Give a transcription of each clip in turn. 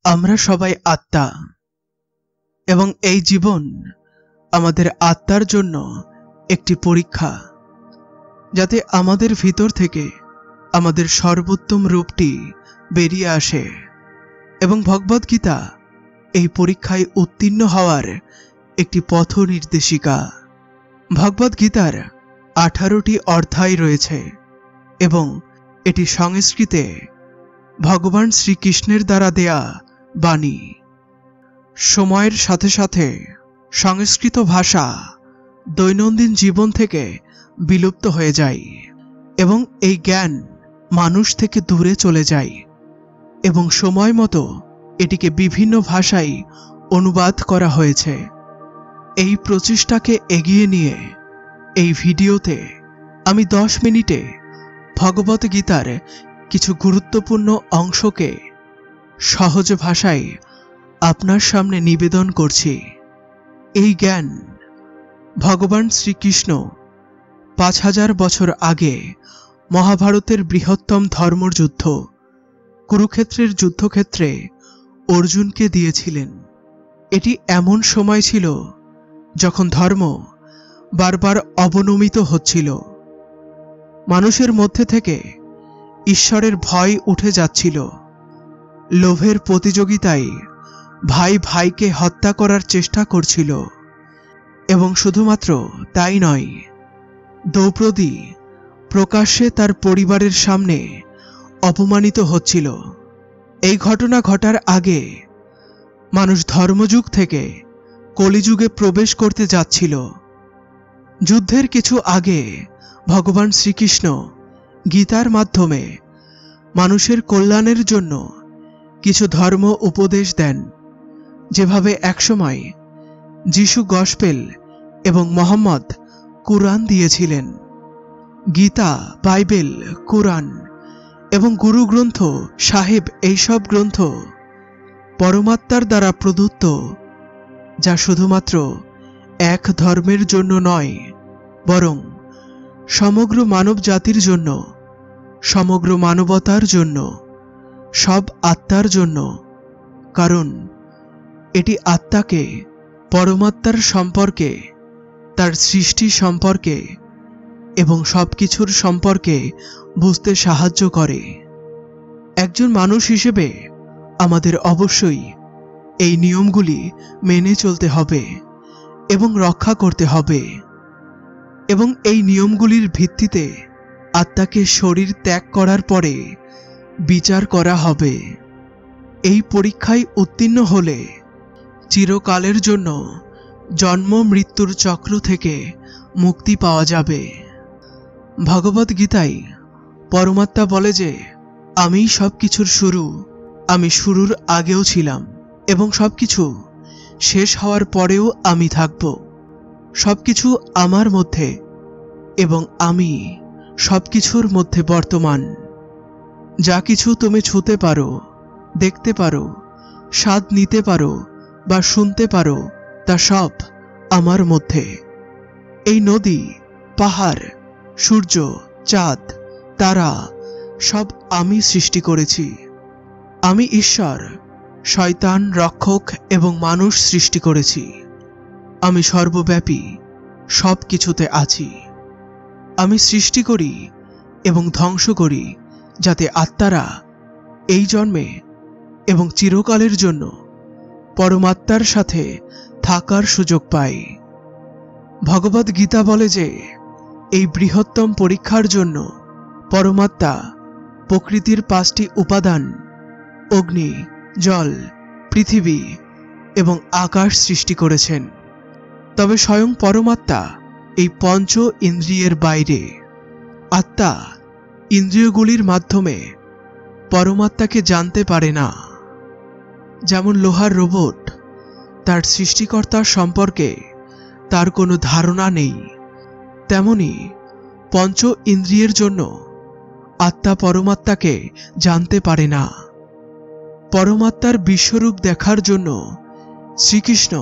আমরা সবাই আত্মা এবং এই জীবন আমাদের আত্মার জন্য একটি পরীক্ষা, যাতে আমাদের ভিতর থেকে আমাদের সর্বোত্তম রূপটি বেরিয়ে আসে। এবং ভগবদ্গীতা এই পরীক্ষায় উত্তীর্ণ হওয়ার একটি পথ নির্দেশিকা। ভগবদ্গীতার 18টি অধ্যায় রয়েছে এবং এটি সংস্কৃতে ভগবান শ্রীকৃষ্ণের দ্বারা দেয়া বাণী। সময়ের সাথে সাথে সংস্কৃত ভাষা দৈনন্দিন জীবন থেকে বিলুপ্ত হয়ে যায় এবং এই জ্ঞান মানুষ থেকে দূরে চলে যায়, এবং সময় মতো এটিকে বিভিন্ন ভাষায় অনুবাদ করা হয়েছে। এই প্রচেষ্টাকে এগিয়ে নিয়ে এই ভিডিওতে আমি 10 মিনিটে ভগবদ্গীতার কিছু গুরুত্বপূর্ণ অংশকে সহজ ভাষায় আপনার সামনে নিবেদন করছি। এই জ্ঞান ভগবান শ্রীকৃষ্ণ 5000 বছর আগে মহাভারতের বৃহত্তম ধর্মযুদ্ধ কুরুক্ষেত্রের যুদ্ধক্ষেত্রে অর্জুনকে দিয়েছিলেন। এটি এমন সময় ছিল যখন ধর্ম বারবার অবনমিত হচ্ছিল, মানুষের মধ্যে থেকে ঈশ্বরের ভয় উঠে যাচ্ছিল, লোভের প্রতিযোগিতায় ভাই ভাইকে হত্যা করার চেষ্টা করছিল, এবং শুধুমাত্র তাই নয়, দ্রৌপদী প্রকাশ্যে তার পরিবারের সামনে অপমানিত হচ্ছিল। এই ঘটনা ঘটার আগে মানুষ ধর্মযুগ থেকে কলিযুগে প্রবেশ করতে যাচ্ছিল। যুদ্ধের কিছু আগে ভগবান শ্রীকৃষ্ণ গীতার মাধ্যমে মানুষের কল্যাণের জন্য কিছু ধর্ম উপদেশ দেন, যেভাবে একসময় যিশু গসপেল এবং মোহাম্মদ কুরআন দিয়েছিলেন। গীতা, বাইবেল, কুরআন এবং গুরু গ্রন্থ সাহেব এইসব গ্রন্থ পরমাত্মার দ্বারা প্রদত্ত, যা শুধুমাত্র এক ধর্মের জন্য নয়, বরং সমগ্র মানব জাতির জন্য, সমগ্র মানবতার জন্য, সব আত্মার জন্য। কারণ এটি আত্মাকে পরমাত্মার সম্পর্কে, তার সৃষ্টি সম্পর্কে এবং সবকিছুর সম্পর্কে বুঝতে সাহায্য করে। একজন মানুষ হিসেবে আমাদের অবশ্যই এই নিয়মগুলি মেনে চলতে হবে এবং রক্ষা করতে হবে, এবং এই নিয়মগুলির ভিত্তিতে আত্মাকে শরীর ত্যাগ করার পরে বিচার করা হবে। এই পরীক্ষায় উত্তীর্ণ হলে চিরকালের জন্য জন্ম মৃত্যুর চক্র থেকে মুক্তি পাওয়া যাবে। ভগবদ্গীতায় পরমাত্মা বলে যে, আমি সবকিছুর শুরু, আমি শুরুর আগেও ছিলাম এবং সবকিছু শেষ হওয়ার পরেও আমি থাকব। সবকিছু আমার মধ্যে এবং আমি সবকিছুর মধ্যে বর্তমান। যা কিছু তুমি ছুঁতে পারো, দেখতে পারো, স্বাদ নিতে পারো বা শুনতে পারো, তা সব আমার মধ্যে। এই নদী, পাহাড়, সূর্য, চাঁদ, তারা সব আমি সৃষ্টি করেছি। আমি ঈশ্বর, শয়তান, রক্ষক এবং মানুষ সৃষ্টি করেছি। আমি সর্বব্যাপী, সব কিছুতে আছি। আমি সৃষ্টি করি এবং ধ্বংস করি, যাতে আত্মারা এই জন্মে এবং চিরকালের জন্য পরমাত্মার সাথে থাকার সুযোগ পায়। ভগবদ্গীতা বলে যে, এই বৃহত্তম পরীক্ষার জন্য পরমাত্মা প্রকৃতির 5টি উপাদান অগ্নি, জল, পৃথিবী এবং আকাশ সৃষ্টি করেছেন। তবে স্বয়ং পরমাত্মা এই 5 ইন্দ্রিয়ের বাইরে। আত্মা ইন্দ্রিয়গুলির মাধ্যমে পরমাত্মাকে জানতে পারে না। যেমন লোহার রোবট, তার সৃষ্টিকর্তার সম্পর্কে তার কোনো ধারণা নেই, তেমনি 5 ইন্দ্রিয়ের জন্য আত্মা পরমাত্মাকে জানতে পারে না। পরমাত্মার বিশ্বরূপ দেখার জন্য শ্রীকৃষ্ণ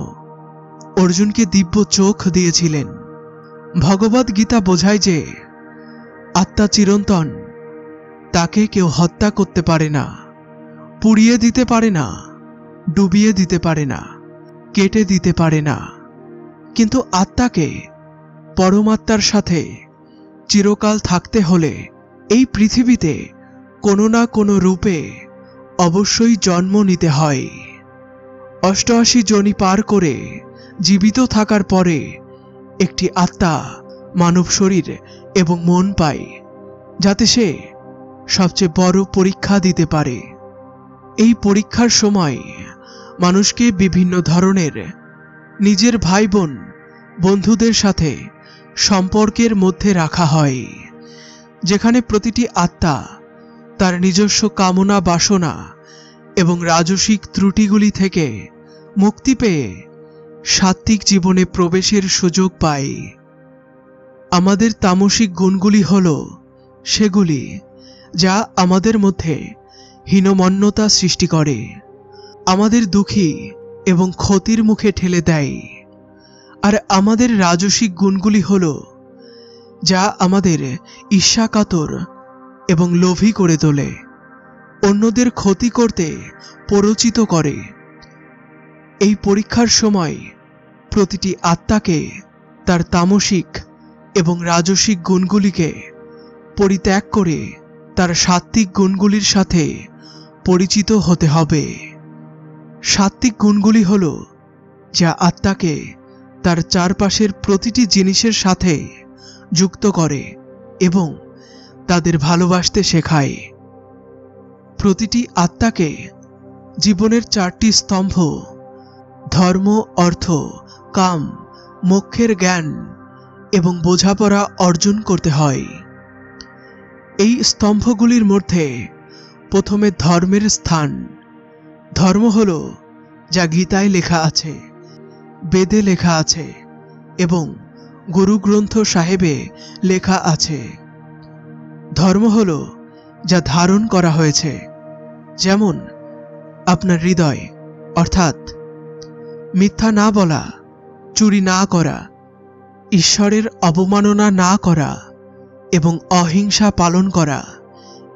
অর্জুনকে দিব্য চোখ দিয়েছিলেন। ভগবদ্গীতা বোঝায় যে আত্মা চিরন্তন, তাকে কেউ হত্যা করতে পারে না, পুড়িয়ে দিতে পারে না ডুবিয়ে দিতে পারে না, কেটে দিতে পারে না। কিন্তু আত্মাকে পরমাত্মার সাথে চিরকাল থাকতে হলে এই পৃথিবীতে কোনো না কোনো রূপে অবশ্যই জন্ম নিতে হয়। 88 যোনি পার করে জীবিত থাকার পরে একটি আত্মা মানব শরীর এবং মন পায়, যাতে সে সবচেয়ে বড় পরীক্ষা দিতে পারে। এই পরীক্ষার সময় মানুষকে বিভিন্ন ধরনের নিজের ভাই বোন বন্ধুদের সাথে সম্পর্কের মধ্যে রাখা হয়, যেখানে প্রতিটি আত্মা তার নিজস্ব কামনা বাসনা এবং রাজসিক ত্রুটিগুলি থেকে মুক্তি পেয়ে সাত্ত্বিক জীবনে প্রবেশের সুযোগ পায়। আমাদের তামসিক গুণগুলি হল সেগুলি যা আমাদের মধ্যে হীনমন্যতা সৃষ্টি করে, আমাদের দুঃখী এবং ক্ষতির মুখে ঠেলে দেয়। আর আমাদের রাজসিক গুণগুলি হল যা আমাদের ঈর্ষাকাতর এবং লোভী করে তোলে, অন্যদের ক্ষতি করতে প্ররোচিত করে। এই পরীক্ষার সময় প্রতিটি আত্মাকে তার তামসিক এবং রাজসিক গুণগুলিকে পরিত্যাগ করে তার সাত্ত্বিক গুণগুলির সাথে পরিচিত হতে হবে। সাত্ত্বিক গুণগুলি হল যা আত্মাকে তার চারপাশের প্রতিটি জিনিসের সাথে যুক্ত করে এবং তাদের ভালোবাসতে শেখায়। প্রতিটি আত্মাকে জীবনের 4টি স্তম্ভ ধর্ম, অর্থ, কাম, মোক্ষের জ্ঞান এবং বোঝাপড়া অর্জন করতে হয়। এই স্তম্ভগুলির মধ্যে প্রথমে ধর্মের স্থান। ধর্ম হল যা গীতায় লেখা আছে, বেদে লেখা আছে এবং গুরু গ্রন্থ সাহেবে লেখা আছে। ধর্ম হল যা ধারণ করা হয়েছে, যেমন আপনার হৃদয়, অর্থাৎ মিথ্যা না বলা, চুরি না করা, ঈশ্বরের অবমাননা না করা এবং অহিংসা পালন করা।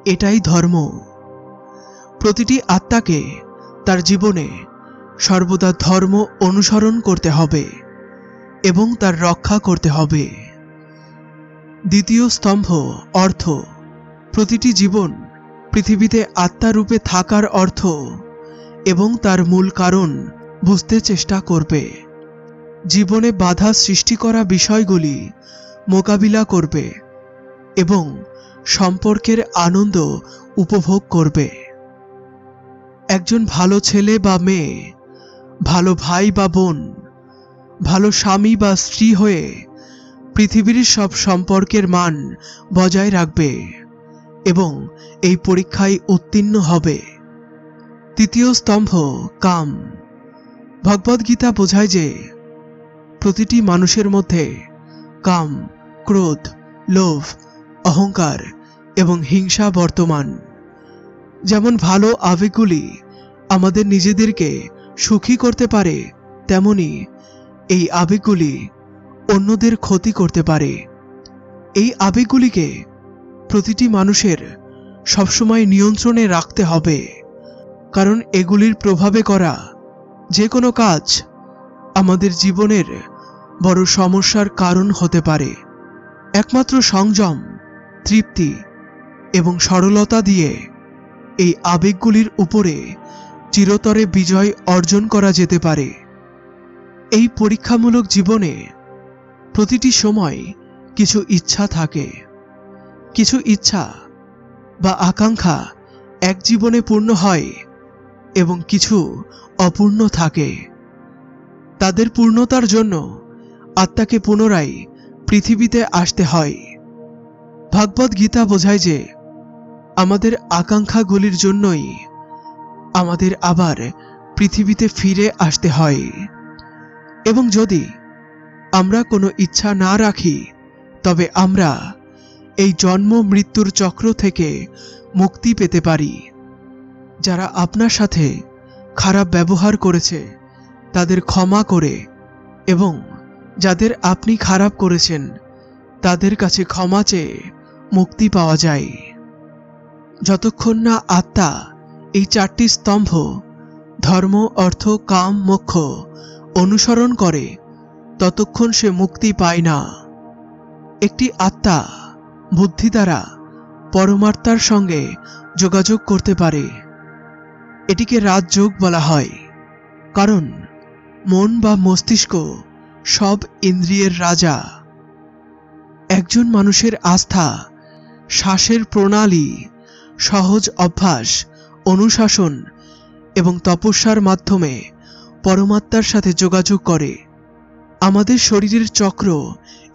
এটাই ধর্ম। প্রতিটি আত্মাকে তার জীবনে সর্বদা ধর্ম অনুসরণ করতে হবে এবং তার রক্ষা করতে হবে। দ্বিতীয় স্তম্ভ অর্থ। প্রতিটি জীবন পৃথিবীতে আত্মারূপে থাকার অর্থ এবং তার মূল কারণ বুঝতে চেষ্টা করবে। জীবনে বাধা সৃষ্টি করা বিষয়গুলি মোকাবিলা করবে এবং সম্পর্কের আনন্দ উপভোগ করবে। একজন ভালো ছেলে বা মেয়ে, ভালো ভাই বা বোন, ভালো স্বামী বা স্ত্রী হয়ে পৃথিবীর সব সম্পর্কের মান বজায় রাখবে এবং এই পরীক্ষায় উত্তীর্ণ হবে। তৃতীয় স্তম্ভ কাম। ভগবদ্গীতা বোঝায় যে প্রতিটি মানুষের মধ্যে কাম, ক্রোধ, লোভ, অহংকার এবং হিংসা বর্তমান। যেমন ভালো আবেগগুলি আমাদের নিজেদেরকে সুখী করতে পারে, তেমনি এই আবেগগুলি অন্যদের ক্ষতি করতে পারে। এই আবেগগুলিকে প্রতিটি মানুষের সবসময় নিয়ন্ত্রণে রাখতে হবে, কারণ এগুলির প্রভাবে করা যে কোনো কাজ আমাদের জীবনের বড় সমস্যার কারণ হতে পারে। একমাত্র সংযম, তৃপ্তি এবং সরলতা দিয়ে এই আবেগগুলির উপরে চিরতরে বিজয় অর্জন করা যেতে পারে। এই পরীক্ষামূলক জীবনে প্রতিটি সময় কিছু ইচ্ছা থাকে। কিছু ইচ্ছা বা আকাঙ্ক্ষা এক জীবনে পূর্ণ হয় এবং কিছু অপূর্ণ থাকে। তাদের পূর্ণতার জন্য আত্মাকে পুনরায় পৃথিবীতে আসতে হয়। ভগবদ্গীতা বোঝায় যে আমাদের আকাঙ্ক্ষাগুলির জন্যই আমাদের আবার পৃথিবীতে ফিরে আসতে হয়, এবং যদি আমরা কোনো ইচ্ছা না রাখি তবে আমরা এই জন্ম মৃত্যুর চক্র থেকে মুক্তি পেতে পারি। যারা আপনার সাথে খারাপ ব্যবহার করেছে তাদের ক্ষমা করে এবং যাদের আপনি খারাপ করেছেন তাদের কাছে ক্ষমা চেয়ে মুক্তি পাওয়া যায়। যতক্ষণ না আত্মা এই 4টি স্তম্ভ ধর্ম অর্থ কাম মোক্ষ অনুসরণ করে ততক্ষণ সে মুক্তি পায় না। একটি আত্মা বুদ্ধি দ্বারা পরমাত্মার সঙ্গে যোগাযোগ করতে পারে। এটিকে রাজযোগ বলা হয়, কারণ মন বা মস্তিষ্ক সব ইন্দ্রিয়ের রাজা। একজন মানুষের আস্থা শ্বাসের প্রণালী, সহজ অভ্যাস, অনুশাসন এবং তপস্যার মাধ্যমে পরমাত্মার সাথে যোগাযোগ করে। আমাদের শরীরের চক্র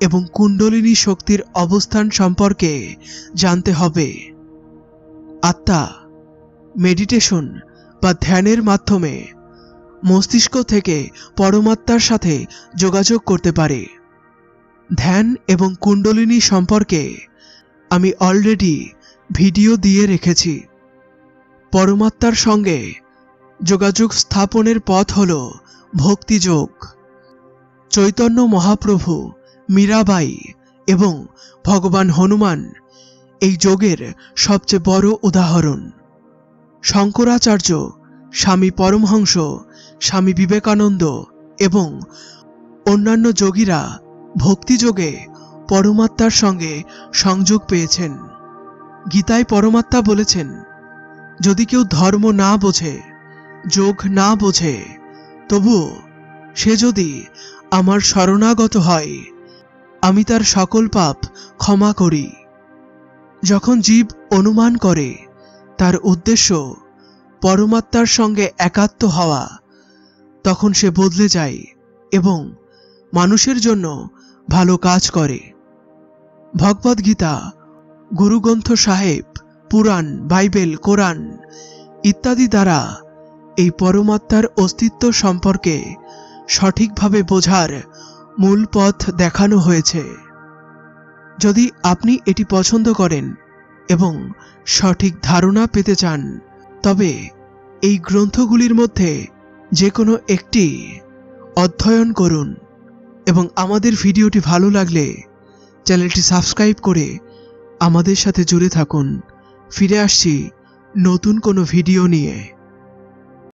এবং কুণ্ডলিনী শক্তির অবস্থান সম্পর্কে জানতে হবে। আত্মা মেডিটেশন বা ধ্যানের মাধ্যমে মস্তিষ্ক থেকে পরমাত্মার সাথে যোগাযোগ করতে পারে। ধ্যান এবং কুণ্ডলিনী সম্পর্কে আমি অলরেডি ভিডিও দিয়ে রেখেছি। পরমাত্মার সঙ্গে যোগাযোগ স্থাপনের পথ হল ভক্তিযোগ। চৈতন্য মহাপ্রভু, মীরাবাই এবং ভগবান হনুমান এই যোগের সবচেয়ে বড় উদাহরণ। শঙ্করাচার্য, স্বামী পরমহংস, স্বামী বিবেকানন্দ এবং অন্যান্য যোগীরা ভক্তিযোগে পরমাত্মার সঙ্গে সংযোগ পেয়েছেন। গীতায় পরমাত্মা বলেছেন, যদি কেউ ধর্ম না বোঝে, যোগ না বোঝে, তবুও সে যদি আমার শরণাগত হয়, আমি তার সকল পাপ ক্ষমা করি। যখন জীব অনুমান করে তার উদ্দেশ্য পরমাত্মার সঙ্গে একাত্ম হওয়া, তখন সে বদলে যায় এবং মানুষের জন্য ভালো কাজ করে। ভগবদ্গীতা, গুরুগ্রন্থ সাহেব, পুরাণ, বাইবেল, কোরআন ইত্যাদি দ্বারা এই পরমাত্মার অস্তিত্ব সম্পর্কে সঠিকভাবে বোঝার মূল পথ দেখানো হয়েছে। যদি আপনি এটি পছন্দ করেন এবং সঠিক ধারণা পেতে চান, তবে এই গ্রন্থগুলির মধ্যে যে কোনো একটি অধ্যয়ন করুন এবং আমাদের ভিডিওটি ভালো লাগলে চ্যানেলটি সাবস্ক্রাইব করে আমাদের সাথে জুড়ে থাকুন। ফিরে আসছি নতুন কোনো ভিডিও নিয়ে।